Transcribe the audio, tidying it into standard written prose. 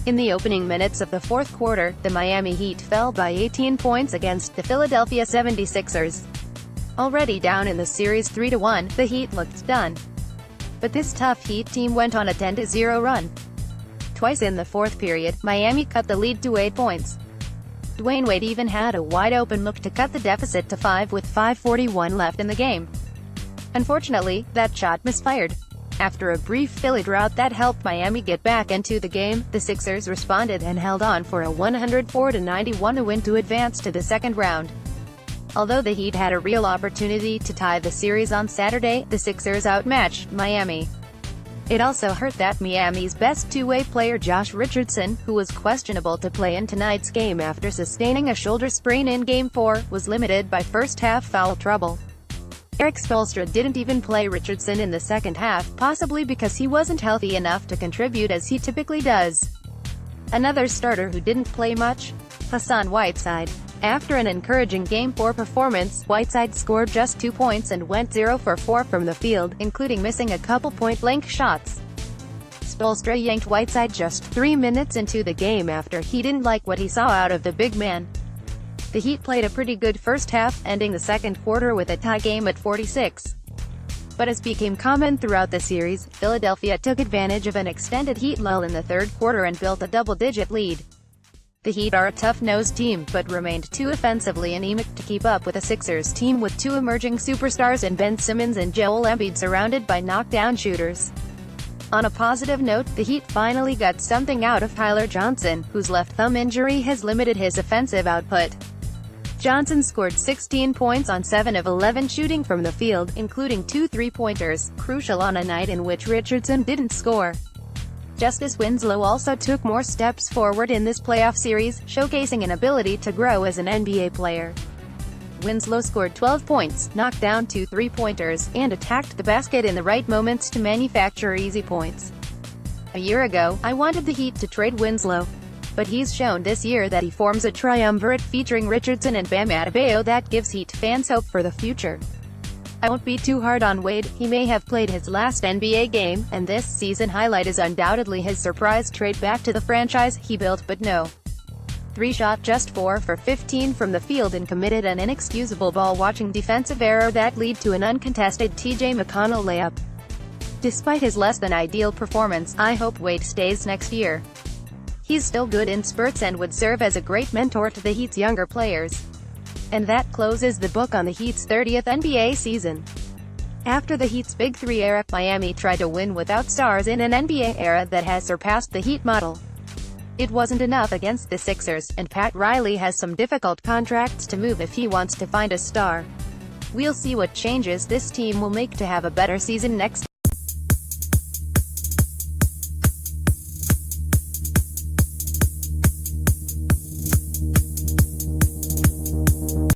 In the opening minutes of the fourth quarter, the Miami Heat fell by 18 points against the Philadelphia 76ers. Already down in the series 3-1, the Heat looked done. But this tough Heat team went on a 10-0 run. Twice in the fourth period, Miami cut the lead to 8 points. Dwyane Wade even had a wide-open look to cut the deficit to 5 with 5:41 left in the game. Unfortunately, that shot misfired. After a brief Philly drought that helped Miami get back into the game, the Sixers responded and held on for a 104-91 win to advance to the second round. Although the Heat had a real opportunity to tie the series on Saturday, the Sixers outmatched Miami. It also hurt that Miami's best two-way player Josh Richardson, who was questionable to play in tonight's game after sustaining a shoulder sprain in Game 4, was limited by first-half foul trouble. Erik Spoelstra didn't even play Richardson in the second half, possibly because he wasn't healthy enough to contribute as he typically does. Another starter who didn't play much? Hassan Whiteside. After an encouraging Game 4 performance, Whiteside scored just 2 points and went 0 for 4 from the field, including missing a couple point-blank shots. Spoelstra yanked Whiteside just 3 minutes into the game after he didn't like what he saw out of the big man. The Heat played a pretty good first half, ending the second quarter with a tie game at 46. But as became common throughout the series, Philadelphia took advantage of an extended Heat lull in the third quarter and built a double-digit lead. The Heat are a tough-nosed team, but remained too offensively anemic to keep up with a Sixers team with two emerging superstars in Ben Simmons and Joel Embiid surrounded by knockdown shooters. On a positive note, the Heat finally got something out of Tyler Johnson, whose left thumb injury has limited his offensive output. Johnson scored 16 points on 7 of 11 shooting from the field, including 2 three-pointers, crucial on a night in which Richardson didn't score. Justice Winslow also took more steps forward in this playoff series, showcasing an ability to grow as an NBA player. Winslow scored 12 points, knocked down 2 three-pointers, and attacked the basket in the right moments to manufacture easy points. A year ago, I wanted the Heat to trade Winslow. But he's shown this year that he forms a triumvirate featuring Richardson and Bam Adebayo that gives Heat fans hope for the future. I won't be too hard on Wade. He may have played his last NBA game, and this season highlight is undoubtedly his surprise trade back to the franchise he built, but no. 3 shot just 4 for 15 from the field and committed an inexcusable ball-watching defensive error that led to an uncontested TJ McConnell layup. Despite his less-than-ideal performance, I hope Wade stays next year. He's still good in spurts and would serve as a great mentor to the Heat's younger players. And that closes the book on the Heat's 30th NBA season. After the Heat's Big Three era, Miami tried to win without stars in an NBA era that has surpassed the Heat model. It wasn't enough against the Sixers, and Pat Riley has some difficult contracts to move if he wants to find a star. We'll see what changes this team will make to have a better season next